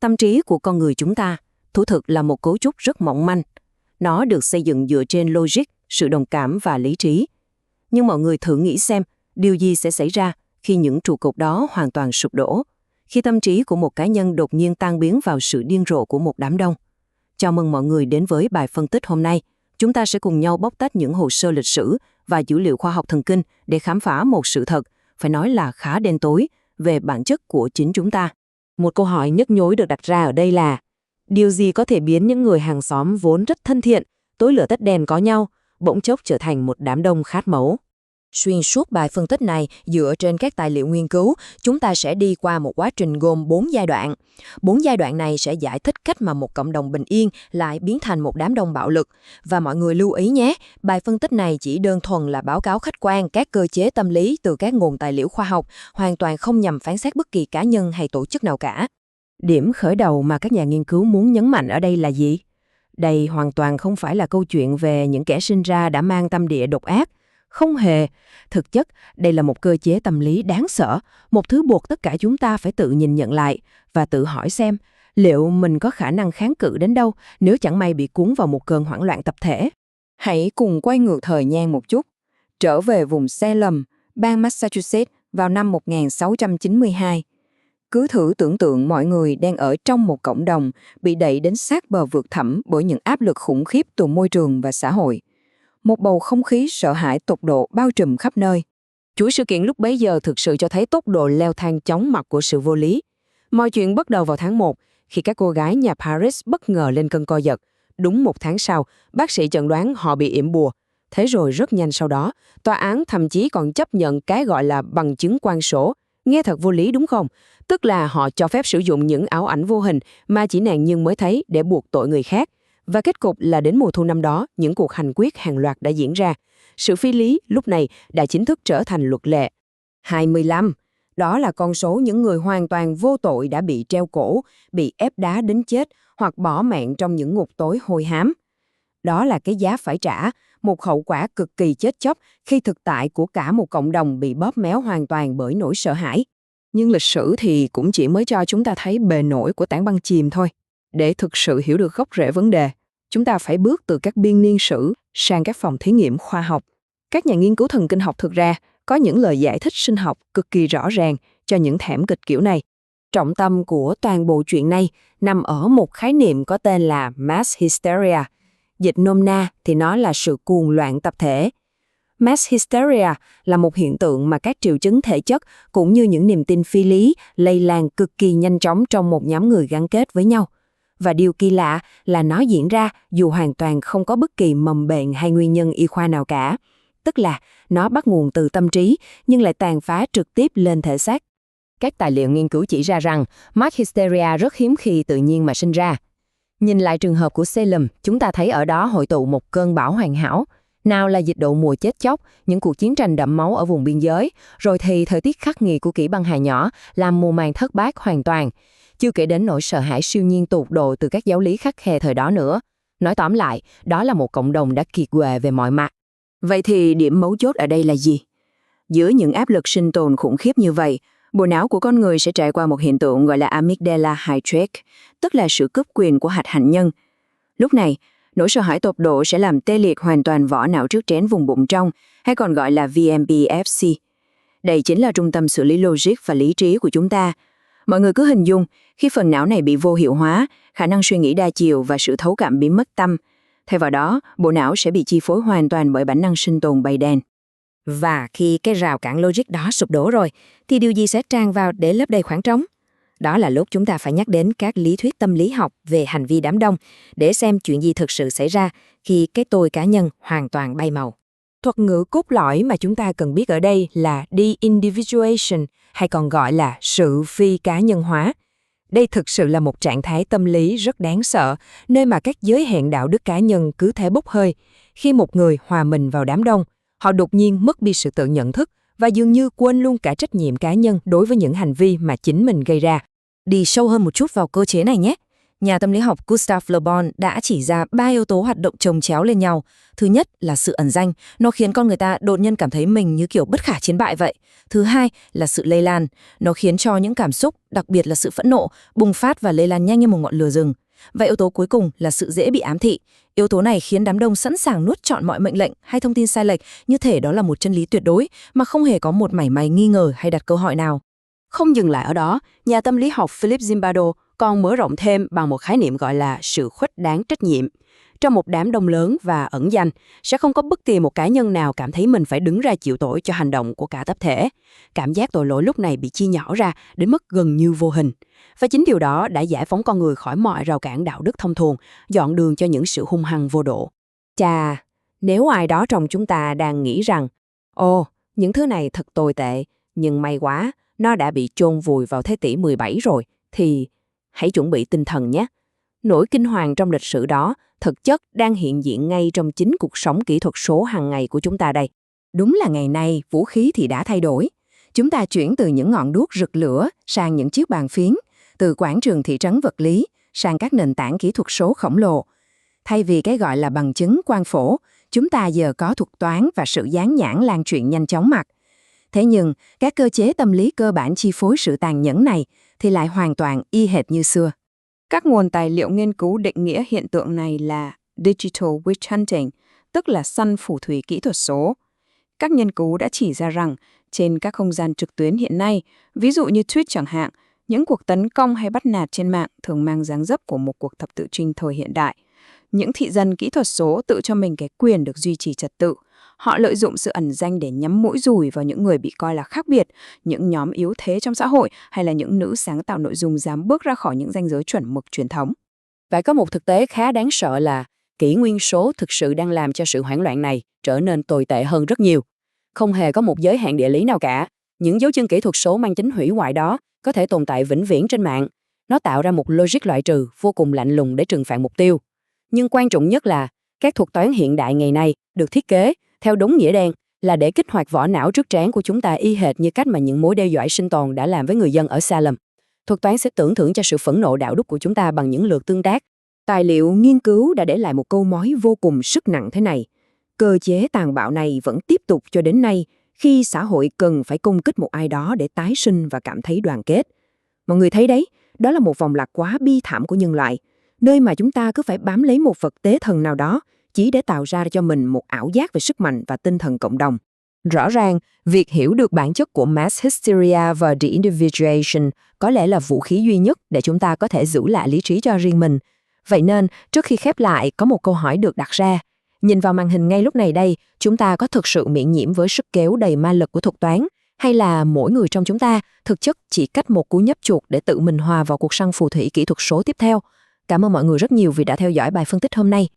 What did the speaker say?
Tâm trí của con người chúng ta, thú thực là một cấu trúc rất mỏng manh. Nó được xây dựng dựa trên logic, sự đồng cảm và lý trí. Nhưng mọi người thử nghĩ xem, điều gì sẽ xảy ra khi những trụ cột đó hoàn toàn sụp đổ, khi tâm trí của một cá nhân đột nhiên tan biến vào sự điên rồ của một đám đông. Chào mừng mọi người đến với bài phân tích hôm nay. Chúng ta sẽ cùng nhau bóc tách những hồ sơ lịch sử và dữ liệu khoa học thần kinh để khám phá một sự thật, phải nói là khá đen tối, về bản chất của chính chúng ta. Một câu hỏi nhức nhối được đặt ra ở đây là điều gì có thể biến những người hàng xóm vốn rất thân thiện, tối lửa tắt đèn có nhau, bỗng chốc trở thành một đám đông khát máu? Xuyên suốt bài phân tích này, dựa trên các tài liệu nghiên cứu, chúng ta sẽ đi qua một quá trình gồm 4 giai đoạn. 4 giai đoạn này sẽ giải thích cách mà một cộng đồng bình yên lại biến thành một đám đông bạo lực. Và mọi người lưu ý nhé, bài phân tích này chỉ đơn thuần là báo cáo khách quan các cơ chế tâm lý từ các nguồn tài liệu khoa học, hoàn toàn không nhằm phán xét bất kỳ cá nhân hay tổ chức nào cả. Điểm khởi đầu mà các nhà nghiên cứu muốn nhấn mạnh ở đây là gì? Đây hoàn toàn không phải là câu chuyện về những kẻ sinh ra đã mang tâm địa độc ác. Không hề. Thực chất, đây là một cơ chế tâm lý đáng sợ, một thứ buộc tất cả chúng ta phải tự nhìn nhận lại và tự hỏi xem liệu mình có khả năng kháng cự đến đâu nếu chẳng may bị cuốn vào một cơn hoảng loạn tập thể. Hãy cùng quay ngược thời gian một chút, trở về vùng Salem, bang Massachusetts vào năm 1692. Cứ thử tưởng tượng mọi người đang ở trong một cộng đồng bị đẩy đến sát bờ vực thẳm bởi những áp lực khủng khiếp từ môi trường và xã hội. Một bầu không khí sợ hãi tột độ bao trùm khắp nơi. Chuỗi sự kiện lúc bấy giờ thực sự cho thấy tốc độ leo thang chóng mặt của sự vô lý. Mọi chuyện bắt đầu vào tháng 1, khi các cô gái nhà Paris bất ngờ lên cơn co giật. Đúng một tháng sau, bác sĩ chẩn đoán họ bị yểm bùa. Thế rồi rất nhanh sau đó, tòa án thậm chí còn chấp nhận cái gọi là bằng chứng quan sổ. Nghe thật vô lý đúng không? Tức là họ cho phép sử dụng những ảo ảnh vô hình mà chỉ nạn nhân mới thấy để buộc tội người khác. Và kết cục là đến mùa thu năm đó, những cuộc hành quyết hàng loạt đã diễn ra. Sự phi lý lúc này đã chính thức trở thành luật lệ. 25. Đó là con số những người hoàn toàn vô tội đã bị treo cổ, bị ép đá đến chết hoặc bỏ mạng trong những ngục tối hôi hám. Đó là cái giá phải trả, một hậu quả cực kỳ chết chóc khi thực tại của cả một cộng đồng bị bóp méo hoàn toàn bởi nỗi sợ hãi. Nhưng lịch sử thì cũng chỉ mới cho chúng ta thấy bề nổi của tảng băng chìm thôi. Để thực sự hiểu được gốc rễ vấn đề, chúng ta phải bước từ các biên niên sử sang các phòng thí nghiệm khoa học. Các nhà nghiên cứu thần kinh học thực ra có những lời giải thích sinh học cực kỳ rõ ràng cho những thảm kịch kiểu này. Trọng tâm của toàn bộ chuyện này nằm ở một khái niệm có tên là mass hysteria. Dịch nôm na thì nó là sự cuồng loạn tập thể. Mass hysteria là một hiện tượng mà các triệu chứng thể chất cũng như những niềm tin phi lý lây lan cực kỳ nhanh chóng trong một nhóm người gắn kết với nhau. Và điều kỳ lạ là nó diễn ra dù hoàn toàn không có bất kỳ mầm bệnh hay nguyên nhân y khoa nào cả. Tức là nó bắt nguồn từ tâm trí nhưng lại tàn phá trực tiếp lên thể xác. Các tài liệu nghiên cứu chỉ ra rằng mass hysteria rất hiếm khi tự nhiên mà sinh ra. Nhìn lại trường hợp của Salem, chúng ta thấy ở đó hội tụ một cơn bão hoàn hảo. Nào là dịch độ mùa chết chóc, những cuộc chiến tranh đẫm máu ở vùng biên giới, rồi thì thời tiết khắc nghiệt của kỷ băng hà nhỏ làm mùa màng thất bát hoàn toàn. Chưa kể đến nỗi sợ hãi siêu nhiên tột độ từ các giáo lý khắt khe thời đó nữa. Nói tóm lại, đó là một cộng đồng đã kiệt quệ về mọi mặt. Vậy thì điểm mấu chốt ở đây là gì? Giữa những áp lực sinh tồn khủng khiếp như vậy, bộ não của con người sẽ trải qua một hiện tượng gọi là amygdala hijack, tức là sự cướp quyền của hạch hạnh nhân. Lúc này, nỗi sợ hãi tột độ sẽ làm tê liệt hoàn toàn vỏ não trước trán vùng bụng trong, hay còn gọi là VMBFC. Đây chính là trung tâm xử lý logic và lý trí của chúng ta. Mọi người cứ hình dung, khi phần não này bị vô hiệu hóa, khả năng suy nghĩ đa chiều và sự thấu cảm biến mất tâm. Thay vào đó, bộ não sẽ bị chi phối hoàn toàn bởi bản năng sinh tồn bầy đàn. Và khi cái rào cản logic đó sụp đổ rồi, thì điều gì sẽ tràn vào để lấp đầy khoảng trống? Đó là lúc chúng ta phải nhắc đến các lý thuyết tâm lý học về hành vi đám đông để xem chuyện gì thực sự xảy ra khi cái tôi cá nhân hoàn toàn bay màu. Thuật ngữ cốt lõi mà chúng ta cần biết ở đây là de-individuation, hay còn gọi là sự phi cá nhân hóa. Đây thực sự là một trạng thái tâm lý rất đáng sợ, nơi mà các giới hạn đạo đức cá nhân cứ thế bốc hơi. Khi một người hòa mình vào đám đông, họ đột nhiên mất đi sự tự nhận thức và dường như quên luôn cả trách nhiệm cá nhân đối với những hành vi mà chính mình gây ra. Đi sâu hơn một chút vào cơ chế này nhé. Nhà tâm lý học Gustave Le Bon đã chỉ ra 3 yếu tố hoạt động chồng chéo lên nhau. Thứ nhất là sự ẩn danh, nó khiến con người ta đột nhiên cảm thấy mình như kiểu bất khả chiến bại vậy. Thứ hai là sự lây lan, nó khiến cho những cảm xúc, đặc biệt là sự phẫn nộ, bùng phát và lây lan nhanh như một ngọn lửa rừng. Và yếu tố cuối cùng là sự dễ bị ám thị. Yếu tố này khiến đám đông sẵn sàng nuốt trọn mọi mệnh lệnh hay thông tin sai lệch như thể đó là một chân lý tuyệt đối mà không hề có một mảy may nghi ngờ hay đặt câu hỏi nào. Không dừng lại ở đó, nhà tâm lý học Philip Zimbardo còn mở rộng thêm bằng một khái niệm gọi là sự khuếch đáng trách nhiệm. Trong một đám đông lớn và ẩn danh, sẽ không có bất kỳ một cá nhân nào cảm thấy mình phải đứng ra chịu tội cho hành động của cả tập thể. Cảm giác tội lỗi lúc này bị chia nhỏ ra đến mức gần như vô hình. Và chính điều đó đã giải phóng con người khỏi mọi rào cản đạo đức thông thường, dọn đường cho những sự hung hăng vô độ. Chà, nếu ai đó trong chúng ta đang nghĩ rằng, những thứ này thật tồi tệ, nhưng may quá, nó đã bị chôn vùi vào thế kỷ 17 rồi, thì hãy chuẩn bị tinh thần nhé. Nỗi kinh hoàng trong lịch sử đó thực chất đang hiện diện ngay trong chính cuộc sống kỹ thuật số hàng ngày của chúng ta đây. Đúng là ngày nay, vũ khí thì đã thay đổi. Chúng ta chuyển từ những ngọn đuốc rực lửa sang những chiếc bàn phím, từ quảng trường thị trấn vật lý sang các nền tảng kỹ thuật số khổng lồ. Thay vì cái gọi là bằng chứng quang phổ, chúng ta giờ có thuật toán và sự dán nhãn lan truyền nhanh chóng mặt. Thế nhưng, các cơ chế tâm lý cơ bản chi phối sự tàn nhẫn này thì lại hoàn toàn y hệt như xưa. Các nguồn tài liệu nghiên cứu định nghĩa hiện tượng này là Digital Witch Hunting, tức là săn phù thủy kỹ thuật số. Các nghiên cứu đã chỉ ra rằng trên các không gian trực tuyến hiện nay, ví dụ như Twitch chẳng hạn, những cuộc tấn công hay bắt nạt trên mạng thường mang dáng dấp của một cuộc thập tự chinh thời hiện đại. Những thị dân kỹ thuật số tự cho mình cái quyền được duy trì trật tự. Họ lợi dụng sự ẩn danh để nhắm mũi dùi vào những người bị coi là khác biệt, những nhóm yếu thế trong xã hội hay là những nữ sáng tạo nội dung dám bước ra khỏi những ranh giới chuẩn mực truyền thống. Và có một thực tế khá đáng sợ là kỷ nguyên số thực sự đang làm cho sự hoảng loạn này trở nên tồi tệ hơn rất nhiều. Không hề có một giới hạn địa lý nào cả. Những dấu chân kỹ thuật số mang tính hủy hoại đó có thể tồn tại vĩnh viễn trên mạng. Nó tạo ra một logic loại trừ vô cùng lạnh lùng để trừng phạt mục tiêu. Nhưng quan trọng nhất là các thuật toán hiện đại ngày nay được thiết kế theo đúng nghĩa đen là để kích hoạt vỏ não trước trán của chúng ta y hệt như cách mà những mối đe dọa sinh tồn đã làm với người dân ở Salem. Thuật toán sẽ tưởng thưởng cho sự phẫn nộ đạo đức của chúng ta bằng những lượt tương tác. Tài liệu nghiên cứu đã để lại một câu nói vô cùng sức nặng thế này. Cơ chế tàn bạo này vẫn tiếp tục cho đến nay khi xã hội cần phải công kích một ai đó để tái sinh và cảm thấy đoàn kết. Mọi người thấy đấy, đó là một vòng lặp quá bi thảm của nhân loại, nơi mà chúng ta cứ phải bám lấy một vật tế thần nào đó chỉ để tạo ra cho mình một ảo giác về sức mạnh và tinh thần cộng đồng. Rõ ràng, việc hiểu được bản chất của mass hysteria và de-individuation có lẽ là vũ khí duy nhất để chúng ta có thể giữ lại lý trí cho riêng mình. Vậy nên, trước khi khép lại, có một câu hỏi được đặt ra. Nhìn vào màn hình ngay lúc này đây, chúng ta có thực sự miễn nhiễm với sức kéo đầy ma lực của thuật toán? Hay là mỗi người trong chúng ta thực chất chỉ cách một cú nhấp chuột để tự mình hòa vào cuộc săn phù thủy kỹ thuật số tiếp theo? Cảm ơn mọi người rất nhiều vì đã theo dõi bài phân tích hôm nay.